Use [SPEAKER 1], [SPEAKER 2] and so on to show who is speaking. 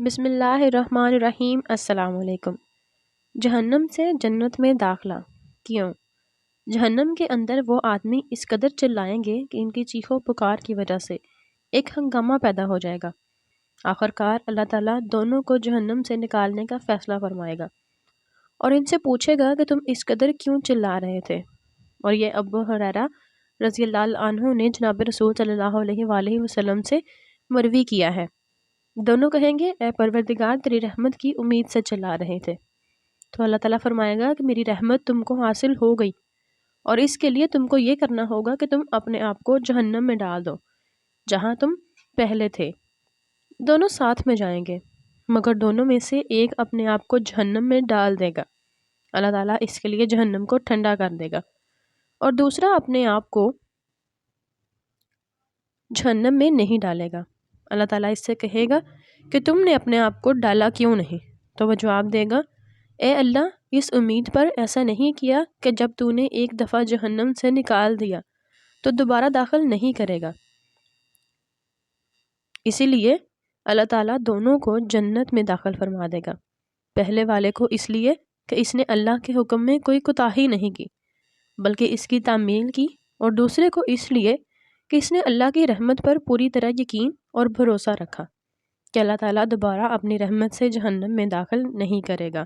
[SPEAKER 1] بسم اللہ الرحمن الرحیم۔ السلام علیکم۔ جہنم سے جنت میں داخلہ کیوں؟ جہنم کے اندر وہ آدمی اس قدر چلائیں گے کہ ان کی چیخ و پکار کی وجہ سے ایک ہنگامہ پیدا ہو جائے گا۔ آخرکار اللہ تعالیٰ دونوں کو جہنم سے نکالنے کا فیصلہ فرمائے گا اور ان سے پوچھے گا کہ تم اس قدر کیوں چلا رہے تھے۔ اور یہ ابو ہریرہ رضی اللہ عنہ نے جناب رسول صلی اللہ علیہ وآلہ وسلم سے مروی کیا ہے۔ دونوں کہیں گے اے پروردگار تیری رحمت کی امید سے چلا رہے تھے، تو اللہ تعالیٰ فرمائے گا کہ میری رحمت تم کو حاصل ہو گئی اور اس کے لیے تم کو یہ کرنا ہوگا کہ تم اپنے آپ کو جہنم میں ڈال دو جہاں تم پہلے تھے۔ دونوں ساتھ میں جائیں گے مگر دونوں میں سے ایک اپنے آپ کو جہنم میں ڈال دے گا، اللہ تعالیٰ اس کے لیے جہنم کو ٹھنڈا کر دے گا، اور دوسرا اپنے آپ کو جہنم میں نہیں ڈالے گا۔ اللہ تعالیٰ اس سے کہے گا کہ تم نے اپنے آپ کو ڈالا کیوں نہیں؟ تو وہ جواب دے گا اے اللہ، اس امید پر ایسا نہیں کیا کہ جب تو نے ایک دفعہ جہنم سے نکال دیا تو دوبارہ داخل نہیں کرے گا۔ اسی لیے اللہ تعالیٰ دونوں کو جنت میں داخل فرما دے گا، پہلے والے کو اس لیے کہ اس نے اللہ کے حکم میں کوئی کوتاہی نہیں کی بلکہ اس کی تعمیل کی، اور دوسرے کو اس لیے کہ اس نے اللہ کی رحمت پر پوری طرح یقین اور بھروسہ رکھا کہ اللہ تعالیٰ دوبارہ اپنی رحمت سے جہنم میں داخل نہیں کرے گا۔